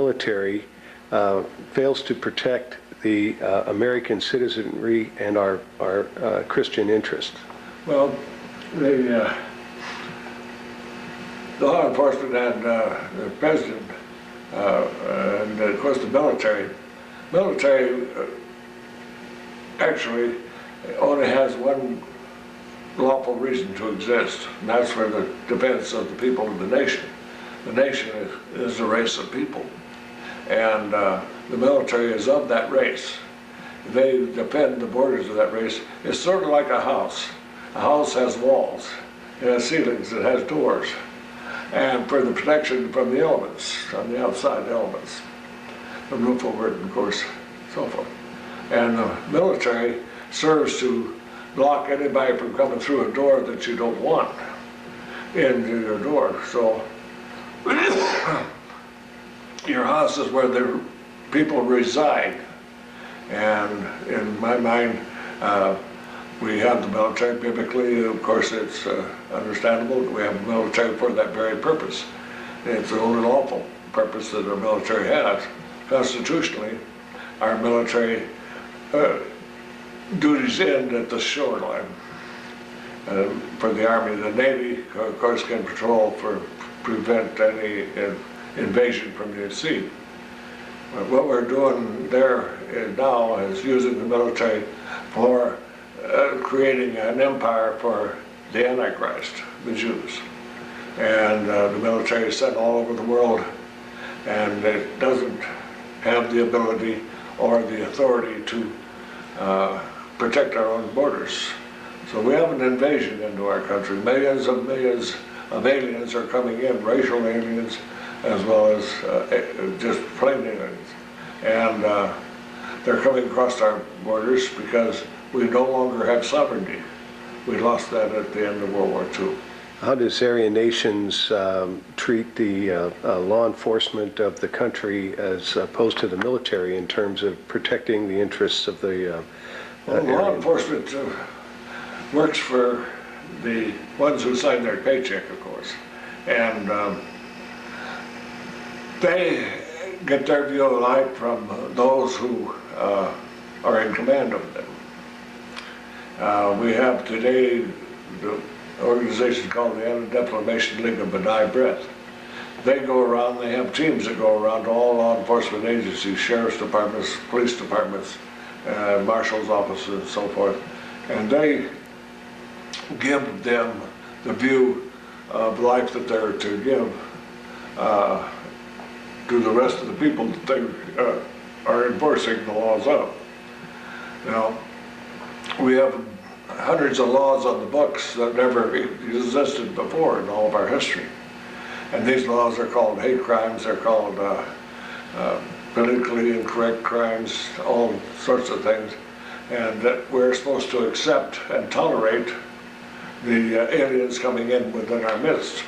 military fails to protect the American citizenry and our Christian interests? Well, the law enforcement and the president, and of course the military actually only has one lawful reason to exist, and that's for the defense of the people of the nation. The nation is a race of people, and the military is of that race. They defend the borders of that race. It's sort of like a house. A house has walls, it has ceilings, it has doors, and for the protection from the elements, on the outside elements, the roof over it, of course, so forth. And the military serves to block anybody from coming through a door that you don't want into your door. So your house is where the people reside. And in my mind, we have the military biblically. Of course, it's understandable that we have the military for that very purpose. It's the only lawful purpose that our military has. Constitutionally, our military duties end at the shoreline. For the Army, the Navy, of course, can patrol for prevent any invasion from the sea. But what we're doing there now is using the military for creating an empire for the Antichrist, the Jews. And the military is sent all over the world, and it doesn't have the ability or the authority to protect our own borders. So we have an invasion into our country. Millions of aliens are coming in, racial aliens, as well as just plain aliens. And they're coming across our borders because we no longer have sovereignty. We lost that at the end of World War II. How does Aryan nations treat the law enforcement of the country as opposed to the military in terms of protecting the interests of the well, law enforcement works for the ones who sign their paycheck, of course. And they get their view of life from those who are in command of them. We have today the organization called the Anti-Defamation League of Benign Breath. They go around, they have teams that go around to all law enforcement agencies, sheriff's departments, police departments, marshal's offices, and so forth. And they give them the view of life that they're to give to the rest of the people that they are enforcing the laws of. Now, we have hundreds of laws on the books that never existed before in all of our history. And these laws are called hate crimes, they're called politically incorrect crimes, all sorts of things. And that we're supposed to accept and tolerate the aliens coming in within our midst.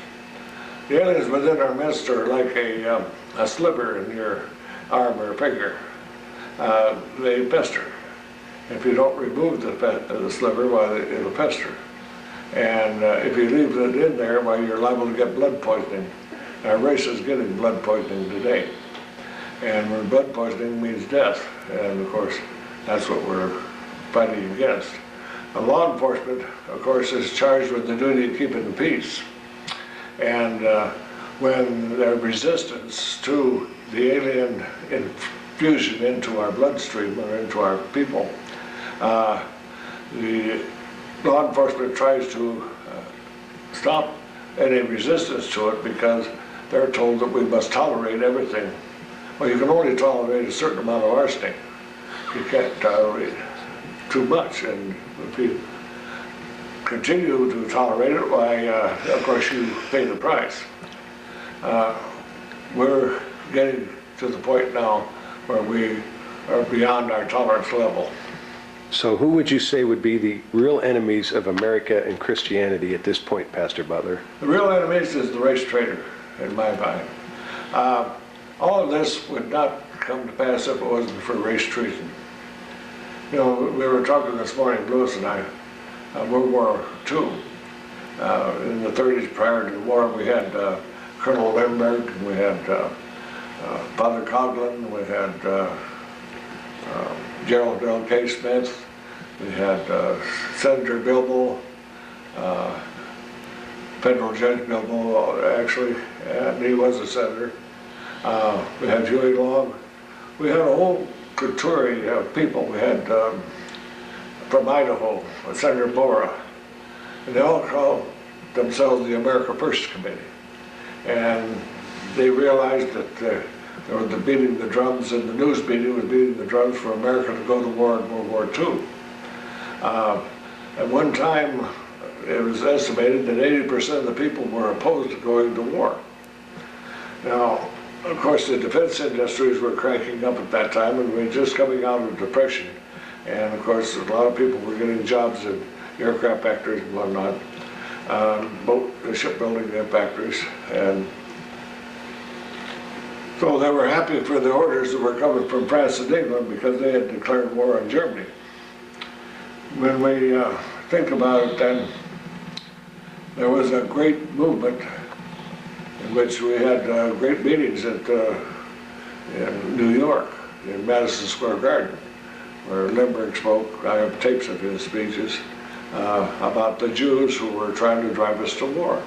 The aliens within our midst are like a sliver in your arm or finger. They pester. If you don't remove the sliver, well, it'll fester. And if you leave it in there, well, you're liable to get blood poisoning. Our race is getting blood poisoning today. And when blood poisoning means death, and of course, that's what we're fighting against. Law enforcement, of course, is charged with the duty of keeping the peace. And when there's resistance to the alien infusion into our bloodstream or into our people, the law enforcement tries to stop any resistance to it because they're told that we must tolerate everything. Well, you can only tolerate a certain amount of arsenic. You can't tolerate too much, and if you continue to tolerate it, why, of course, you pay the price. We're getting to the point now where we are beyond our tolerance level. So who would you say would be the real enemies of America and Christianity at this point, Pastor Butler? The real enemies is the race traitor, in my mind. All of this would not come to pass if it wasn't for race treason. You know, we were talking this morning, Lewis and I, World War II. In the 30s prior to the war, we had Colonel Lindbergh, and we had Father Coughlin, we had Gerald L.K. Smith, we had Senator Bilbo, Federal Judge Bilbo, actually, and he was a senator. We had Huey Long. We had a whole coterie of people. We had from Idaho, Senator Bora, and they all called themselves the America First Committee. And they realized that they were beating the drums, and the news media was beating the drums for America to go to war in World War II. At one time, it was estimated that 80% of the people were opposed to going to war. Now, of course, the defense industries were cranking up at that time, and we were just coming out of the Depression. And of course, a lot of people were getting jobs in aircraft factories and whatnot, shipbuilding factories. And so they were happy for the orders that were coming from France and England because they had declared war on Germany. When we think about it then, there was a great movement in which we had great meetings in New York, in Madison Square Garden, where Limerick spoke. I have tapes of his speeches about the Jews who were trying to drive us to war.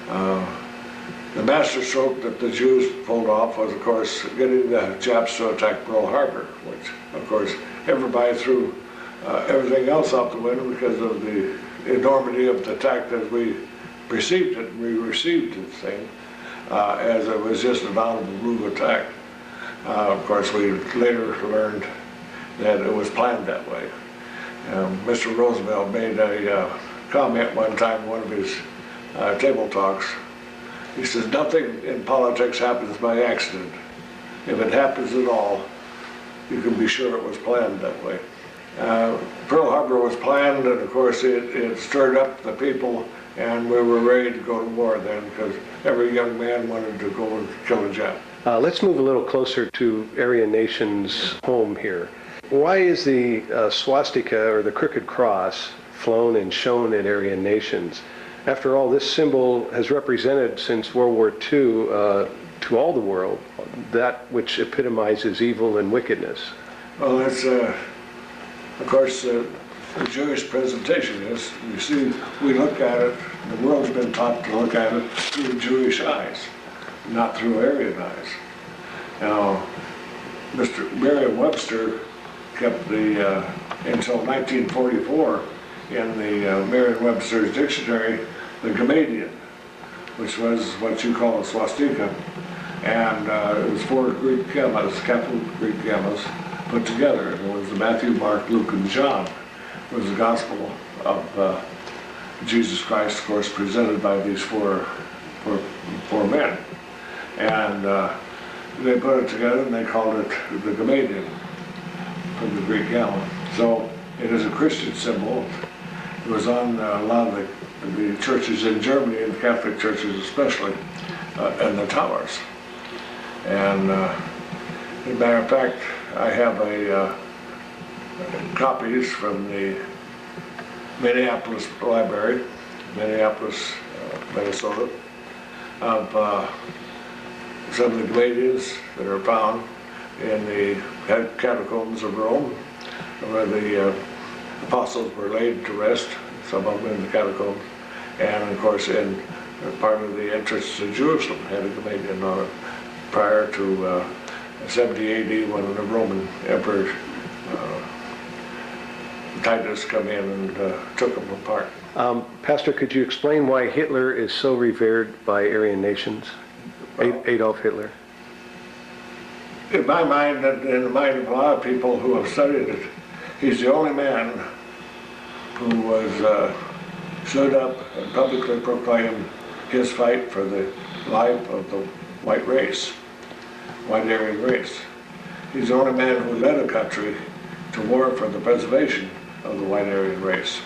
The masterstroke that the Jews pulled off was, of course, getting the Japs to attack Pearl Harbor, which, of course, everybody threw everything else out the window because of the enormity of the attack that we received it. We received the thing as it was just an out of the blue attack. Of course, we later learned that it was planned that way. Mr. Roosevelt made a comment one time in one of his table talks. He says, nothing in politics happens by accident. If it happens at all, you can be sure it was planned that way. Pearl Harbor was planned, and of course it stirred up the people, and we were ready to go to war then because every young man wanted to go and kill a Jap. Let's move a little closer to Aryan Nation's home here. Why is the swastika or the crooked cross flown and shown at Aryan Nations? After all, this symbol has represented since World War II to all the world that which epitomizes evil and wickedness. Well, that's, of course, the Jewish presentation is, you see, we look at it, the world's been taught to look at it through Jewish eyes, not through Aryan eyes. Now, Mr. Merriam-Webster kept the, until 1944, in the Merriam-Webster's dictionary, the Gamadian, which was what you call a swastika, and it was four Greek gammas, capital Greek gammas, put together. It was the Matthew, Mark, Luke, and John. It was the gospel of Jesus Christ, of course, presented by these four men. And they put it together and they called it the Gamadian from the Greek gamma. So it is a Christian symbol. It was on a lot of the churches in Germany, and the Catholic churches especially, and the towers. And as a matter of fact, I have copies from the Minneapolis Library, Minneapolis, Minnesota, of some of the Gamadians that are found in the catacombs of Rome, where the apostles were laid to rest, some of them in the catacombs, and of course in part of the entrance to Jerusalem had a Gamadian on it prior to 70 AD when the Roman Emperor Titus come in and took them apart. Pastor, could you explain why Hitler is so revered by Aryan Nations? Adolf Hitler. In my mind, and in the mind of a lot of people who have studied it, he's the only man who was stood up and publicly proclaimed his fight for the life of the white race, white Aryan race. He's the only man who led a country to war for the preservation of the white Aryan race.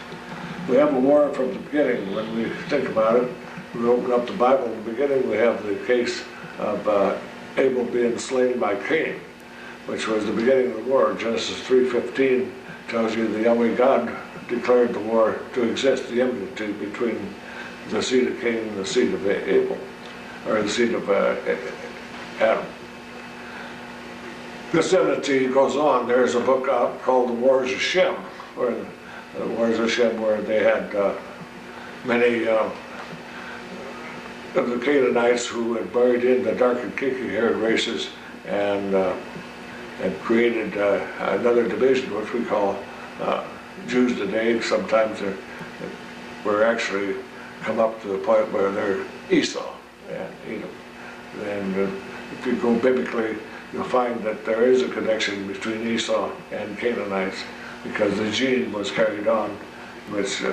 We have a war from the beginning. When we think about it, we open up the Bible in the beginning, we have the case of Abel being slain by Cain, which was the beginning of the war. Genesis 3:15 tells you the Yahweh God declared the war to exist, the enmity between the seed of Cain and the seed of Abel, or the seed of Adam. vicinity goes on. There's a book out called The Wars of Shem, where the Wars of Shem, where they had many of the Canaanites who had buried in the dark and kinky-haired races and created another division, which we call Jews today. Sometimes we're actually come up to the point where they're Esau and Edom. And if you go biblically, you'll find that there is a connection between Esau and Canaanites because the gene was carried on, which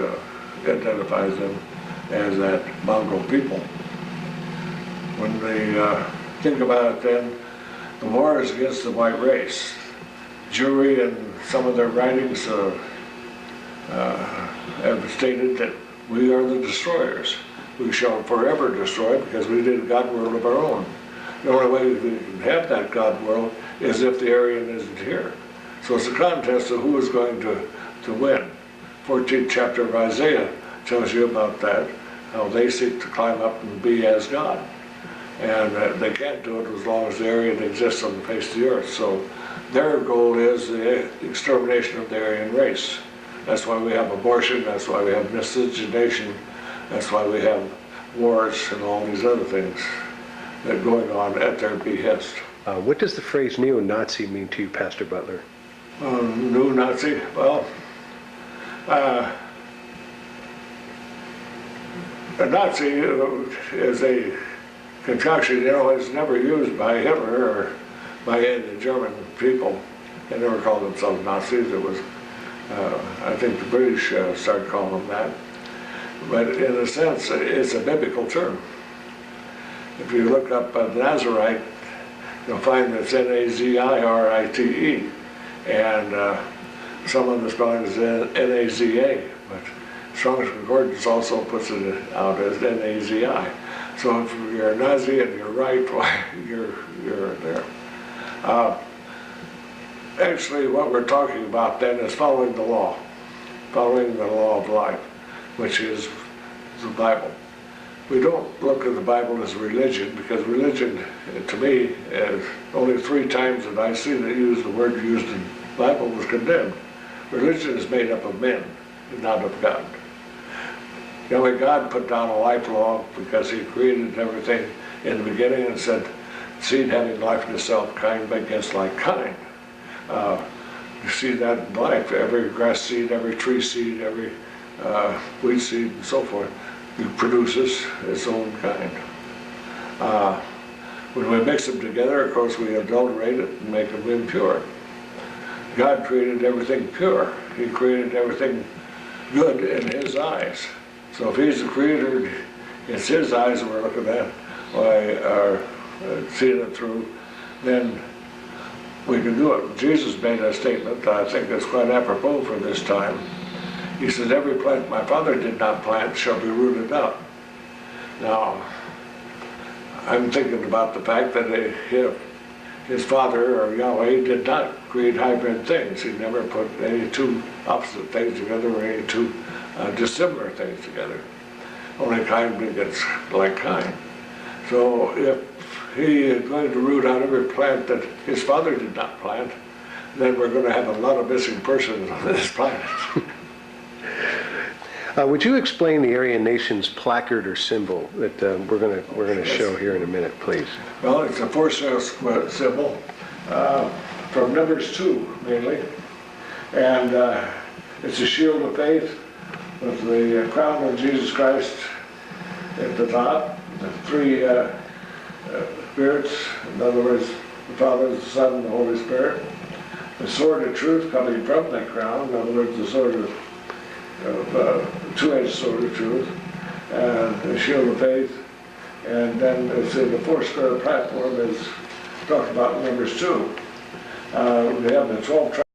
identifies them as that mongrel people. When they think about it then, the war is against the white race. Jury and some of their writings have stated that we are the destroyers. We shall forever destroy because we did a God world of our own. The only way we can have that God world is if the Aryan isn't here. So it's a contest of who is going to win. 14th chapter of Isaiah tells you about that, how they seek to climb up and be as God. And they can't do it as long as the Aryan exists on the face of the earth. So their goal is the extermination of the Aryan race. That's why we have abortion, that's why we have miscegenation, that's why we have wars and all these other things that are going on at their behest. What does the phrase neo-Nazi mean to you, Pastor Butler? Neo-Nazi? Well, a Nazi is a concoction, it's never used by Hitler or by the German people. They never called themselves Nazis. It was, I think the British started calling them that. But in a sense, it's a biblical term. If you look up Nazarite, you'll find that it's N-A-Z-I-R-I-T-E. And some of the spelling is N-A-Z-A, but Strong's Concordance also puts it out as N-A-Z-I. So if you're a Nazi and you're right, why you're there. Actually, what we're talking about then is following the law of life, which is the Bible. We don't look at the Bible as religion, because religion, to me, is only 3 times that I see that the word used in the Bible was condemned. Religion is made up of men, not of God. God put down a life law because he created everything in the beginning and said, seed having life in itself, kind against like kind. You see that in life, every grass seed, every tree seed, every wheat seed, and so forth, it produces its own kind. When we mix them together, of course, we adulterate it and make them impure. God created everything pure. He created everything good in his eyes. So if he's the creator, it's his eyes that we're looking at, seeing it through, then we can do it. Jesus made a statement that I think is quite apropos for this time. He said, every plant my Father did not plant shall be rooted up. Now, I'm thinking about the fact that his Father, or Yahweh, did not create hybrid things. He never put any 2 opposite things together or any 2 dissimilar things together. Only kind begets like kind. So if he is going to root out every plant that his Father did not plant, then we're going to have a lot of missing persons on this planet. Would you explain the Aryan Nation's placard or symbol that we're going to show here in a minute, please? Well, it's a force symbol from Numbers 2 mainly, and it's a shield of faith with the crown of Jesus Christ at the top, the 3 spirits, in other words, the Father, the Son, and the Holy Spirit. The sword of truth coming from that crown, in other words, the sword of 2-edged sword of truth, and the shield of faith, and then it's in the 4-square platform is talked about in Numbers 2. We have the 12 tribes.